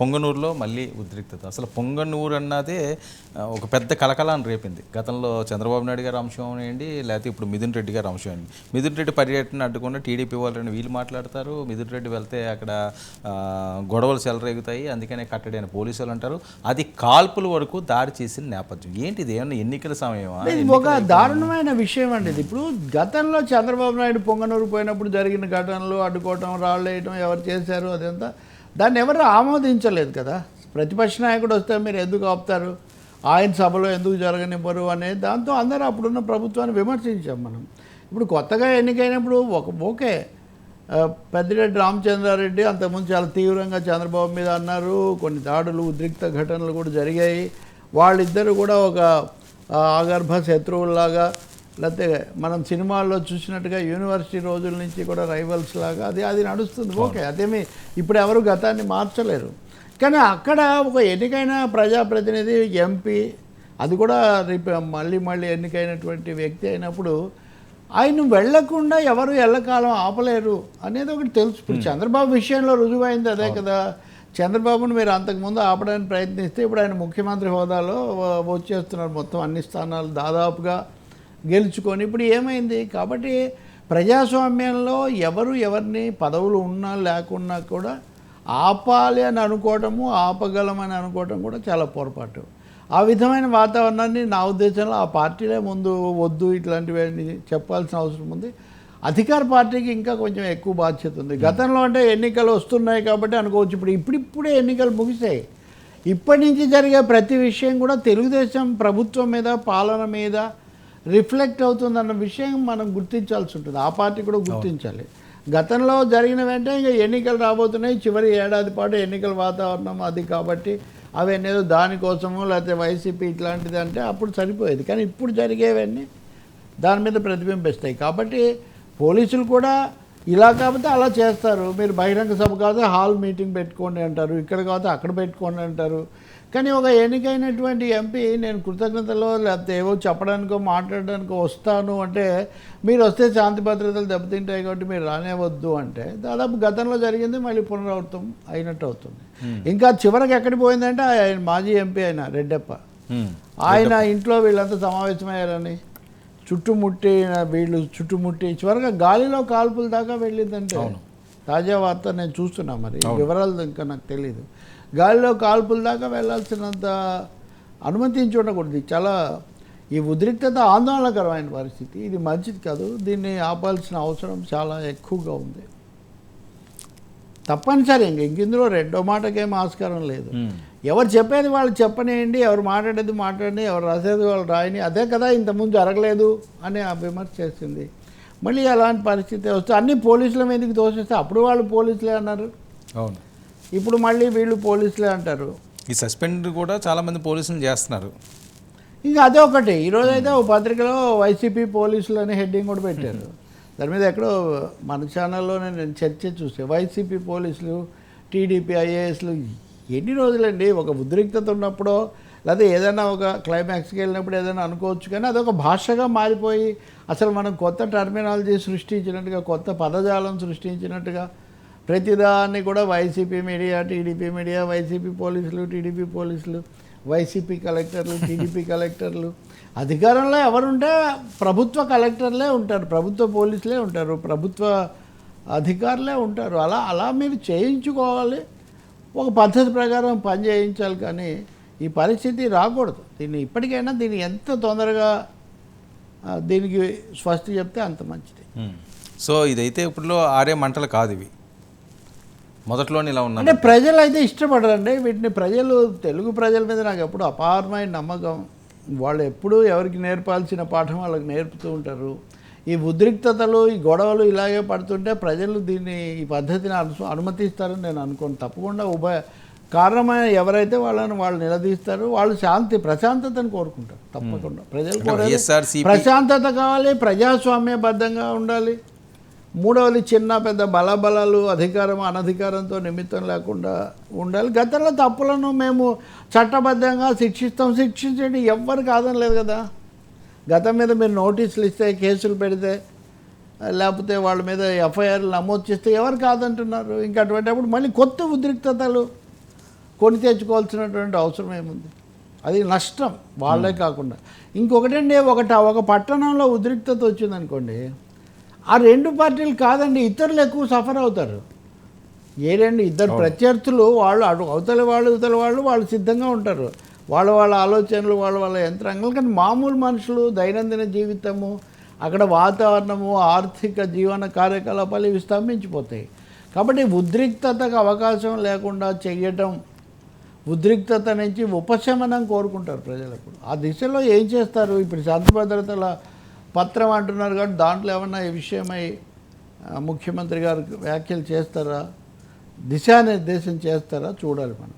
పొంగనూరులో మళ్ళీ ఉద్రిక్తత. అసలు పొంగనూరు అన్నదే ఒక పెద్ద కలకలాన్ని రేపింది. గతంలో చంద్రబాబు నాయుడు గారి అంశం అయ్యండి, లేకపోతే ఇప్పుడు మిథున్ రెడ్డి గారి అంశం అయింది. మిథున్ రెడ్డి పర్యటన అడ్డుకున్న టీడీపీ వాళ్ళని వీళ్ళు మాట్లాడతారు. మిథున్ రెడ్డి వెళ్తే అక్కడ గొడవలు చెలరేగుతాయి, అందుకనే కట్టడైన పోలీసులు అంటారు. అది కాల్పుల వరకు దాడి చేసిన నేపథ్యం ఏంటి? ఇది ఏమన్నా ఎన్నికల సమయమా? ఒక దారుణమైన విషయం అండి ఇది. ఇప్పుడు గతంలో చంద్రబాబు నాయుడు పొంగనూరు పోయినప్పుడు జరిగిన ఘటనలు అడ్డుకోవటం, రాళ్ళు వేయటం ఎవరు చేశారు అదంతా దాన్ని ఎవరు ఆమోదించలేదు కదా. ప్రతిపక్ష నాయకుడు వస్తే మీరు ఎందుకు ఆపుతారు, ఆయన సభలో ఎందుకు జరగనివ్వరు అనేది దాంతో అందరూ అప్పుడున్న ప్రభుత్వాన్ని విమర్శించాం మనం. ఇప్పుడు కొత్తగా ఎన్నికైనప్పుడు ఓకే పెద్దిరెడ్డి రామచంద్రారెడ్డి అంతకుముందు చాలా తీవ్రంగా చంద్రబాబు మీద అన్నారు, కొన్ని దాడులు ఉద్రిక్త ఘటనలు కూడా జరిగాయి. వాళ్ళిద్దరూ కూడా ఒక ఆగర్భ శత్రువుల్లాగా, లేకపోతే మనం సినిమాల్లో చూసినట్టుగా యూనివర్సిటీ రోజుల నుంచి కూడా రైవల్స్ లాగా అది నడుస్తుంది. ఓకే, అదేమి ఇప్పుడు ఎవరు గతాన్ని మార్చలేరు. కానీ అక్కడ ఒక ఎన్నికైన ప్రజాప్రతినిధి ఎంపీ, అది కూడా మళ్ళీ ఎన్నికైనటువంటి వ్యక్తి అయినప్పుడు ఆయన వెళ్లకుండా ఎవరు ఎల్లకాలం ఆపలేరు అనేది ఒకటి తెలుసు. ఇప్పుడు చంద్రబాబు విషయంలో రుజువైంది అదే కదా. చంద్రబాబును మీరు అంతకుముందు ఆపడానికి ప్రయత్నిస్తే ఇప్పుడు ఆయన ముఖ్యమంత్రి హోదాలో వచ్చేస్తున్నారు, మొత్తం అన్ని స్థానాలు దాదాపుగా గెలుచుకొని. ఇప్పుడు ఏమైంది? కాబట్టి ప్రజాస్వామ్యంలో ఎవరిని పదవులు ఉన్నా లేకున్నా కూడా ఆపాలి అని అనుకోవటము, ఆపగలమని అనుకోవటం కూడా చాలా పొరపాటు. ఆ విధమైన వాతావరణాన్ని నా ఉద్దేశంలో ఆ పార్టీలే ముందు వద్దు ఇట్లాంటివన్నీ చెప్పాల్సిన అవసరం ఉంది. అధికార పార్టీకి ఇంకా కొంచెం ఎక్కువ బాధ్యత ఉంది. గతంలో అంటే ఎన్నికలు వస్తున్నాయి కాబట్టి అనుకోవచ్చు, ఇప్పుడిప్పుడే ఎన్నికలు ముగిసాయి. ఇప్పటి నుంచి జరిగే ప్రతి విషయం కూడా తెలుగుదేశం ప్రభుత్వం మీద, పాలన మీద రిఫ్లెక్ట్ అవుతుందన్న విషయం మనం గుర్తించాల్సి ఉంటుంది. ఆ పార్టీ కూడా గుర్తించాలి. గతంలో జరిగిన వెంటనే ఇంకా ఎన్నికలు రాబోతున్నాయి, చివరి ఏడాది పాటు ఎన్నికల వాతావరణం అది కాబట్టి అవన్నీ దానికోసము లేకపోతే వైసీపీ ఇట్లాంటిది అంటే అప్పుడు సరిపోయేది. కానీ ఇప్పుడు జరిగేవన్నీ దాని మీద ప్రతిబింబిస్తాయి. కాబట్టి పోలీసులు కూడా ఇలా కాకపోతే అలా చేస్తారు. మీరు బహిరంగ సభ కాదు హాల్ మీటింగ్ పెట్టుకోండి అంటారు, ఇక్కడ కాదు అక్కడ పెట్టుకోండి అంటారు. కానీ ఒక ఎన్నికైనటువంటి ఎంపీ నేను కృతజ్ఞతలో లేకపోతే ఏవో చెప్పడానికో మాట్లాడడానికో వస్తాను అంటే, మీరు వస్తే శాంతి భద్రతలు దెబ్బతింటాయి కాబట్టి మీరు రానేవద్దు అంటే దాదాపు గతంలో జరిగింది మళ్ళీ పునరావృతం అయినట్టు అవుతుంది. ఇంకా చివరికి ఎక్కడికి పోయిందంటే ఆయన మాజీ ఎంపీ అయిన రెడ్డప్ప, ఆయన ఇంట్లో వీళ్ళంతా సమావేశమయ్యారని చుట్టుముట్టి చివరిగా గాలిలో కాల్పుల దాకా వెళ్ళిందంటే తాజా వార్త నేను చూస్తున్నా, మరి వివరాలు ఇంకా నాకు తెలియదు. గాలిలో కాల్పుల దాకా వెళ్లాల్సినంత అనుమతించి ఉండకూడదు. చాలా ఈ ఉద్రిక్తత ఆందోళనకరమైన పరిస్థితి, ఇది మంచిది కాదు. దీన్ని ఆపాల్సిన అవసరం చాలా ఎక్కువగా ఉంది. తప్పనిసరి ఇందులో రెండో మాటకేం ఆస్కారం లేదు. ఎవరు చెప్పేది వాళ్ళు చెప్పనేయండి, ఎవరు మాట్లాడేది మాట్లాడండి, ఎవరు రాసేది వాళ్ళు రాయని. అదే కదా ఇంతకుముందు జరగలేదు అని ఆ విమర్శ చేసింది. మళ్ళీ అలాంటి పరిస్థితి వస్తే అన్ని పోలీసుల మీదకి తోసేస్తే అప్పుడు వాళ్ళు పోలీసులే అన్నారు, అవును, ఇప్పుడు మళ్ళీ వీళ్ళు పోలీసులే అంటారు. ఈ సస్పెండ్ కూడా చాలామంది పోలీసులు చేస్తున్నారు. ఇంకా అదే ఒకటి ఈరోజైతే ఓ పత్రికలో వైసీపీ పోలీసులు అని హెడ్డింగ్ కూడా పెట్టారు. దాని మీద ఎక్కడో మన ఛానల్లోనే నేను చర్చ చూసే, వైసీపీ పోలీసులు, టీడీపీ ఐఏఎస్లు. ఎన్ని రోజులండి ఒక ఉద్రిక్తత ఉన్నప్పుడో లేదా ఏదైనా ఒక క్లైమాక్స్కి వెళ్ళినప్పుడు ఏదైనా అనుకోవచ్చు, కానీ అదొక భాషగా మారిపోయి అసలు మనం కొత్త టర్మినాలజీ సృష్టించినట్టుగా, కొత్త పదజాలం సృష్టించినట్టుగా ప్రతిదాన్ని కూడా YCP media, TDP media, YCP పోలీసులు, టీడీపీ పోలీసులు, వైసీపీ కలెక్టర్లు, టీడీపీ కలెక్టర్లు. అధికారంలో ఎవరుంటే ప్రభుత్వ కలెక్టర్లే ఉంటారు, ప్రభుత్వ పోలీసులే ఉంటారు, ప్రభుత్వ అధికారులే ఉంటారు. అలా మీరు చేయించుకోవాలి, ఒక పద్ధతి ప్రకారం పని చేయించాలి. కానీ ఈ పరిస్థితి రాకూడదు. ఇప్పటికైనా దీన్ని ఎంత తొందరగా దీనికి స్వస్తి చెప్తే అంత మంచిది. సో ఇదైతే ఇప్పుడు ఆరే మంటలు కాదు, ఇవి మొదట్లోనే ఇలా ఉన్నాయి. అంటే ప్రజలు అయితే ఇష్టపడరండి వీటిని. తెలుగు ప్రజల మీద నాకు ఎప్పుడు అపారమైన నమ్మకం. వాళ్ళు ఎప్పుడూ ఎవరికి నేర్పాల్సిన పాఠం వాళ్ళకి నేర్పుతూ ఉంటారు. ఈ ఉద్రిక్తతలు, ఈ గొడవలు ఇలాగే పడుతుంటే ప్రజలు ఈ పద్ధతిని అనుమతిస్తారని నేను అనుకోను. తప్పకుండా కారణమైన ఎవరైతే వాళ్ళు నిలదీస్తారు, వాళ్ళు ప్రశాంతతను కోరుకుంటారు. తప్పకుండా ప్రజలు కోరేది ప్రశాంతత కావాలి, ప్రజాస్వామ్యబద్ధంగా ఉండాలి. మూడవది చిన్న పెద్ద బలబలాలు, అధికారం అనధికారంతో నిమిత్తం లేకుండా ఉండాలి. గతంలో తప్పులను మేము చట్టబద్ధంగా శిక్షించండి, ఎవ్వరు కాదని లేదు కదా. గతం మీద మీరు నోటీసులు ఇస్తే, కేసులు పెడితే, లేకపోతే వాళ్ళ మీద ఎఫ్ఐఆర్లు నమోదు చేస్తే ఎవరు కాదంటున్నారు. ఇంకా అటువంటిప్పుడు మళ్ళీ కొత్త ఉద్రిక్తతలు కొని తెచ్చుకోవాల్సినటువంటి అవసరం ఏముంది? అది నష్టం వాళ్ళే కాకుండా. ఇంకొకటండి, ఒక పట్టణంలో ఉద్రిక్తత వచ్చిందనుకోండి, ఆ రెండు పార్టీలు కాదండి, ఇతరులు ఎక్కువ సఫర్ అవుతారు. ఇద్దరు ప్రత్యర్థులు వాళ్ళు అవతల వాళ్ళు సిద్ధంగా ఉంటారు, వాళ్ళ ఆలోచనలు వాళ్ళ యంత్రాంగాలు. కానీ మామూలు మనుషులు దైనందిన జీవితము, అక్కడ వాతావరణము, ఆర్థిక జీవన కార్యకలాపాలు ఇవి స్తంభించిపోతాయి. కాబట్టి ఉద్రిక్తతకు అవకాశం లేకుండా చేయటం, ఉద్రిక్తత నుంచి ఉపశమనం కోరుకుంటారు ప్రజలకు. ఆ దిశలో ఏం చేస్తారు? ఇప్పుడు శాంతి భద్రతల పత్రం అంటున్నారు కాబట్టి దాంట్లో ఏమన్నా ఈ విషయమై ముఖ్యమంత్రి గారు వ్యాఖ్యలు చేస్తారా, దిశానిర్దేశం చేస్తారా చూడాలి మనం.